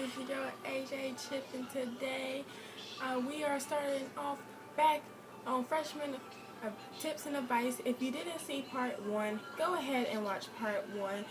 This is your AJ Chip, and today we are starting off back on freshman tips and advice. If you didn't see part 1, go ahead and watch part 1,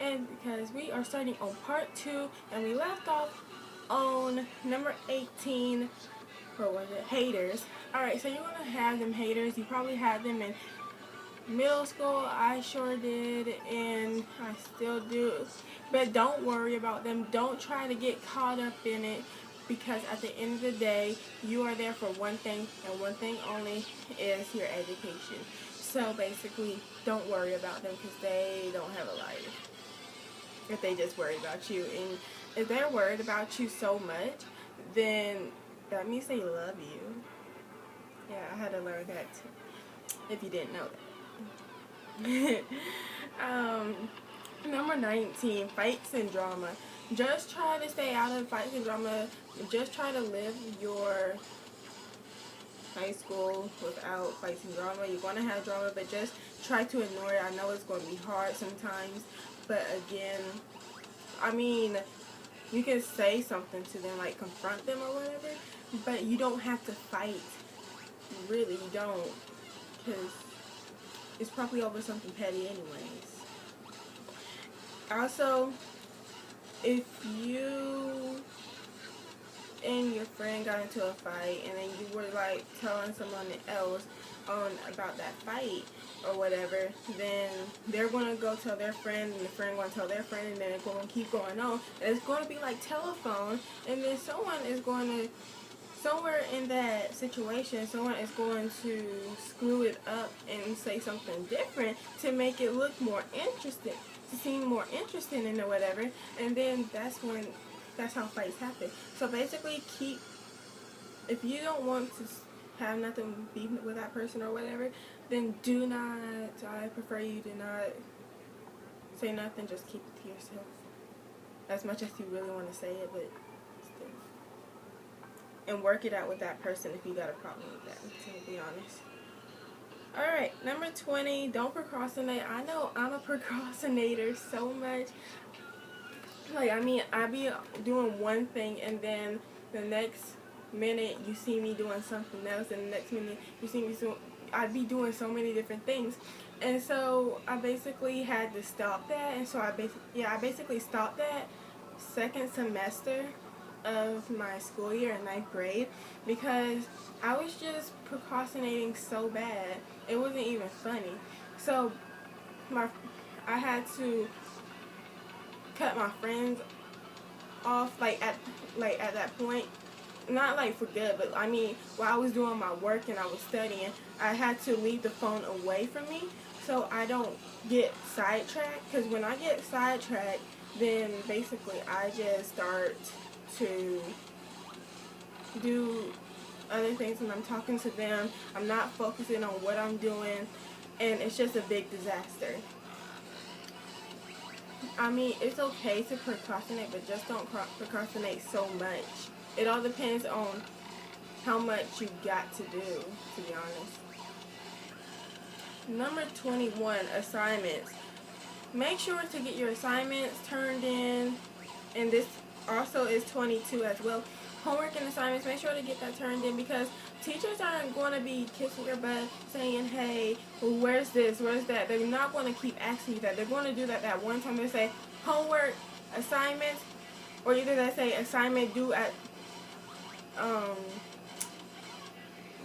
and because we are starting on part 2, and we left off on number 18. What was it? Haters. Alright, so you're going to have them haters. You probably had them in middle school. I sure did, and I still do. But don't worry about them. Don't try to get caught up in it, because at the end of the day, you are there for one thing, and one thing only, is your education. So basically, don't worry about them, because they don't have a life. If they just worry about you, and if they're worried about you so much, then that means they love you. Yeah, I had to learn that too, if you didn't know that. Number 19, fights and drama. Just try to stay out of fights and drama. Just try to live your high school without fights and drama. You're going to have drama, but just try to ignore it. I know it's going to be hard sometimes, but again, I mean, you can say something to them, like confront them or whatever, but you don't have to fight. Really, you don't, because it's probably over something petty anyways. Also, if you and your friend got into a fight and then you were like telling someone else about that fight or whatever, then they're going to go tell their friend, and the friend going to tell their friend, and then it's going to keep going on. And it's going to be like telephone, and then someone is going to, somewhere in that situation, someone is going to screw it up and say something different to make it look more interesting, to seem more interesting in or whatever, and then that's how fights happen. So basically, if you don't want to have nothing beef with that person or whatever, then do not, I prefer you do not say nothing, just keep it to yourself. As much as you really want to say it, but still. And work it out with that person if you got a problem with that, to be honest. Alright, number 20, don't procrastinate. I know I'm a procrastinator so much. Like, I mean, I be doing one thing, and then the next minute you see me doing something else, and the next minute you see me I'd be doing so many different things. And so I basically had to stop that, and so I basically stopped that second semester of my school year in 9th grade, because I was just procrastinating so bad it wasn't even funny. So I had to cut my friends off at that point, not like for good, but I mean while I was doing my work and I was studying, I had to leave the phone away from me so I don't get sidetracked, because when I get sidetracked, then basically I just start to do other things, and I'm talking to them, I'm not focusing on what I'm doing, and it's just a big disaster. I mean, it's okay to procrastinate, but just don't procrastinate so much. It all depends on how much you got to do, to be honest. Number 21, assignments. Make sure to get your assignments turned in, and this also is 22 as well. Homework and assignments, make sure to get that turned in, because teachers aren't going to be kissing your butt saying, hey, well, where's this, where's that. They're not going to keep asking you that. They're going to do that one time. They say homework, assignments, or either they say assignment due at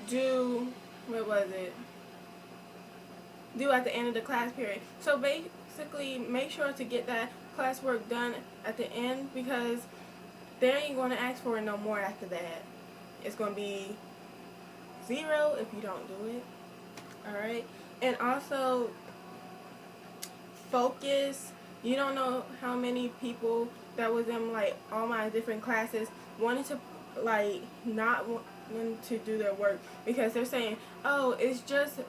due at the end of the class period. So basically, make sure to get that classwork done at the end, because they ain't going to ask for it no more after that. It's going to be 0 if you don't do it. Alright? And also, focus. You don't know how many people that was in like all my different classes wanted to not want to do their work, because they're saying, oh, it's just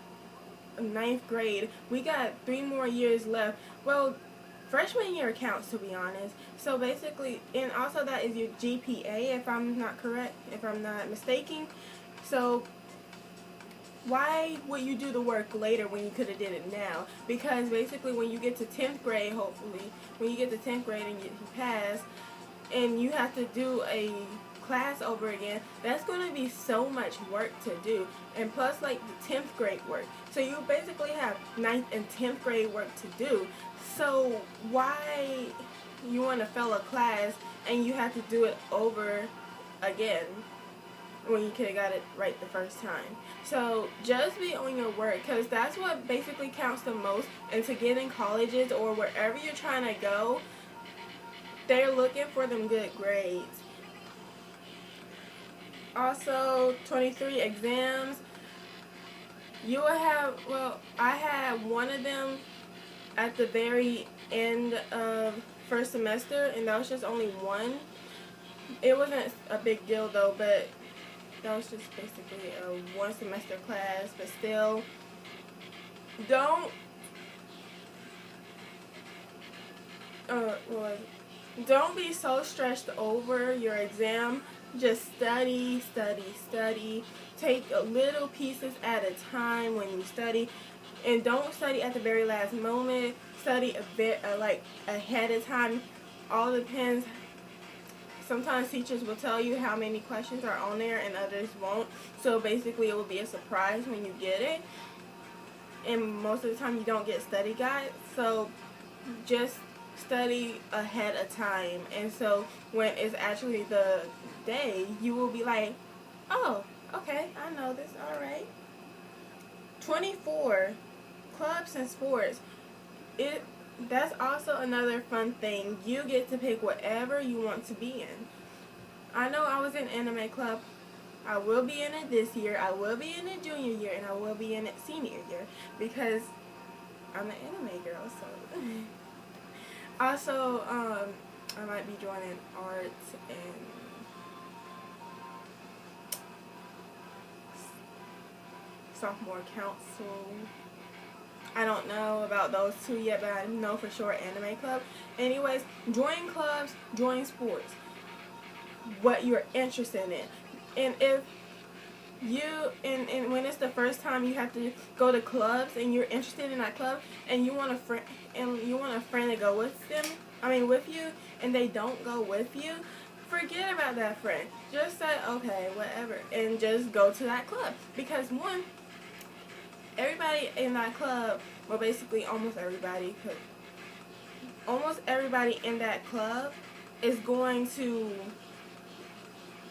9th grade, we got 3 more years left. Well, freshman year counts, to be honest. So basically, and also that is your GPA, if I'm not mistaken. So why would you do the work later when you could have did it now? Because basically when you get to 10th grade, hopefully, when you get to 10th grade and you pass, and you have to do a class over again, that's going to be so much work to do. And plus, like, the 10th grade work. So you basically have 9th and 10th grade work to do. So why you want to fail a class and you have to do it over again when you could have got it right the first time? So just be on your work, because that's what basically counts the most. And to get in colleges or wherever you're trying to go, they're looking for them good grades. Also, 23 exams. You will have, well, I had one of them at the very end of first semester, and that was just only one. It wasn't a big deal though, but that was just basically a one semester class. But still, don't don't be so stressed over your exam. Just study, study, study. Take little pieces at a time when you study, and don't study at the very last moment. Study a bit like ahead of time. All depends. Sometimes teachers will tell you how many questions are on there and others won't. So basically it will be a surprise when you get it. And most of the time you don't get study guides. So just study ahead of time. And so when it's actually the day, you will be like, oh, okay, I know this, alright. 24, clubs and sports. That's also another fun thing. You get to pick whatever you want to be in. I know I was in anime club. I will be in it this year. I will be in it junior year, and I will be in it senior year because I'm an anime girl. So also, I might be joining arts and sophomore council. I don't know about those two yet, but I know for sure anime club. Anyways, join clubs, join sports. What you're interested in. And if you, and when it's the first time you have to go to clubs and you're interested in that club and you want a friend to go with you, and they don't go with you, forget about that friend. Just say, okay, whatever, and just go to that club. Because one, everybody in that club, well, basically almost everybody, because almost everybody in that club is going to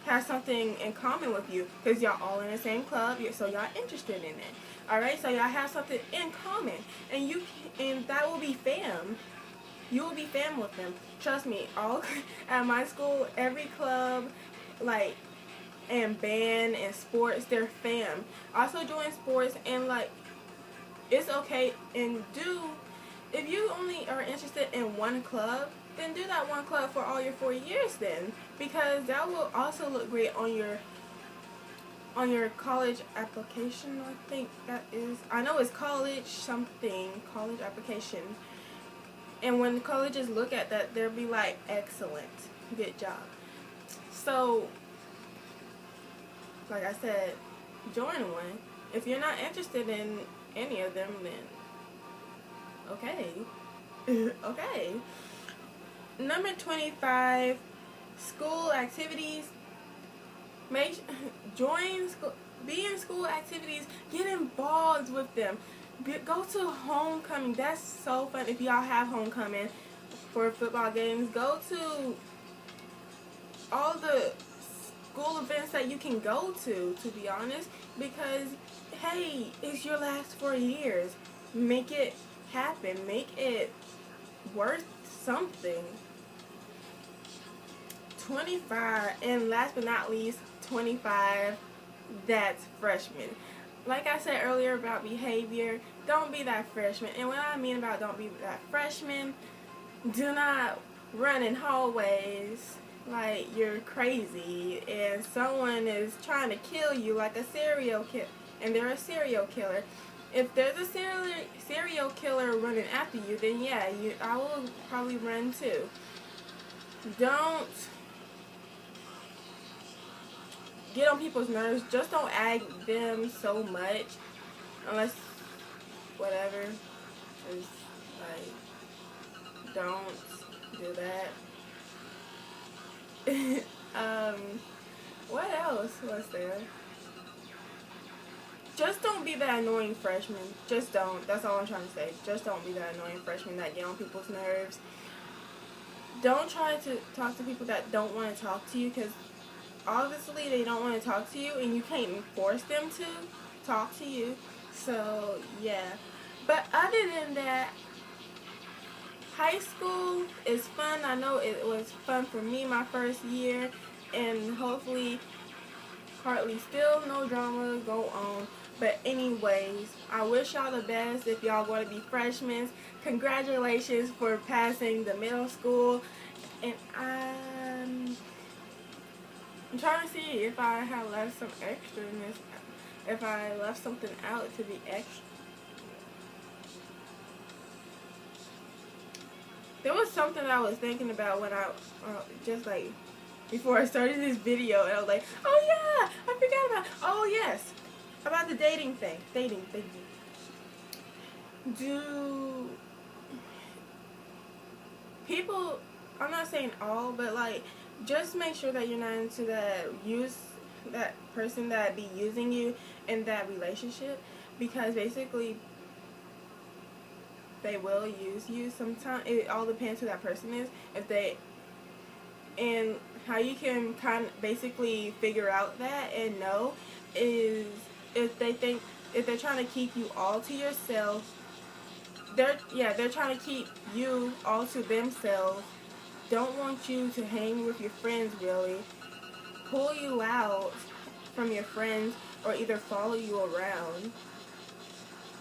have something in common with you, because y'all all in the same club, so y'all interested in it. Alright, so y'all have something in common, and that will be fam. You will be fam with them. Trust me, all at my school, every club, like, and band and sports, they're fam. Also join sports, and like, it's okay, and if you only are interested in one club, then do that one club for all your 4 years then, because that will also look great on your college application. I think that is, I know it's college application, and when colleges look at that, they'll be like, excellent, good job. So like I said, join one. If you're not interested in any of them, then okay. Okay. Number 25, school activities. Join school, be in school activities, get involved with them. Go to homecoming. That's so fun. If y'all have homecoming for football games, go to all the school events that you can go to be honest, because hey, it's your last 4 years. Make it happen. Make it worth something. 25, and last but not least, 25, that's freshman. Like I said earlier about behavior, don't be that freshman. And what I mean about don't be that freshman, do not run in hallways like you're crazy and someone is trying to kill you like a serial killer, and they're a serial killer. If there's a serial killer running after you, then yeah, I will probably run too. Don't get on people's nerves. Just don't ag them so much, unless whatever. Just like, don't do that. um, what else was there? Just don't be that annoying freshman. Just don't. That's all I'm trying to say. Just don't be that annoying freshman that get on people's nerves. Don't try to talk to people that don't want to talk to you, because obviously they don't want to talk to you, and you can't force them to talk to you. So, yeah. But other than that, high school is fun. I know it was fun for me my first year, and hopefully, hardly still no drama go on. But anyways, I wish y'all the best if y'all going to be freshmen. Congratulations for passing the middle school. And I'm trying to see if I have left some extra in this, if I left something out to be extra. There was something I was thinking about when I, just like, before I started this video, and I was like, oh yeah, I forgot about, oh yes, about the dating thing. Dating. Do people, I'm not saying all, but like, just make sure that you're not into that person that be using you in that relationship, because basically they will use you sometimes. It all depends who that person is. If they, and how you can kind of basically figure out that and know is if they're trying to keep you all to yourself. They're trying to keep you all to themselves. Don't want you to hang with your friends, really. Pull you out from your friends, or either follow you around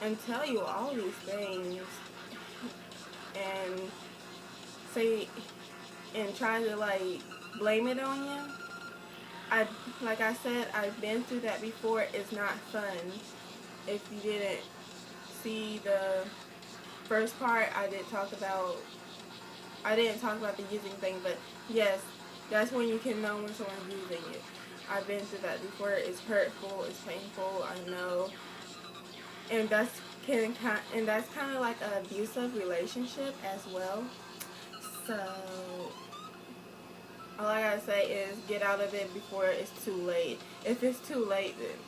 and tell you all these things, and say, and try to like blame it on you. Like I said, I've been through that before. It's not fun. If you didn't see the first part, I didn't talk about the using thing, but yes, that's when you can know when someone's using you. I've been through that before. It's hurtful. It's painful. I know, and that's kind of like an abusive relationship as well. So all I gotta say is get out of it before it's too late. If it's too late, then.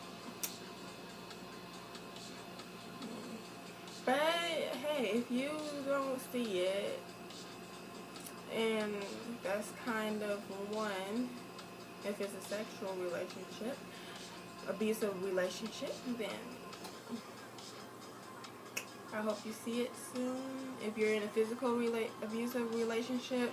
But hey, if you don't see it, and that's kind of one, if it's a sexual relationship, abusive relationship, then I hope you see it soon. If you're in a physical abusive relationship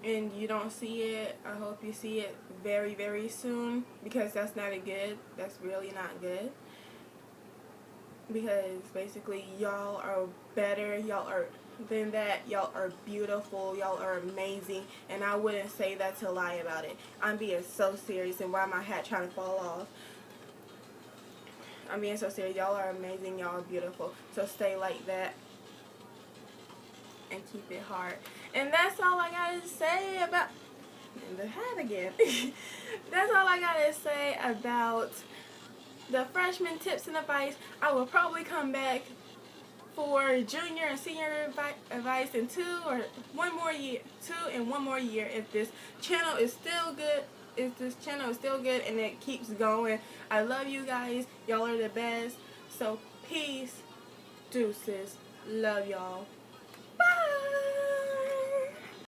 and you don't see it, I hope you see it very, very soon, because that's not good. That's really not good. Because basically y'all are better, y'all are than that, y'all are beautiful, y'all are amazing, and I wouldn't say that to lie about it. I'm being so serious, and why my hat trying to fall off? I'm being so serious. Y'all are amazing, y'all are beautiful, so stay like that and keep it hard. And that's all I gotta say about the hat again. That's all I gotta say about the freshman tips and advice. I will probably come back for junior and senior advice in 2 and 1 more year if this channel is still good. If this channel is still good and it keeps going. I love you guys. Y'all are the best. So peace, deuces. Love y'all.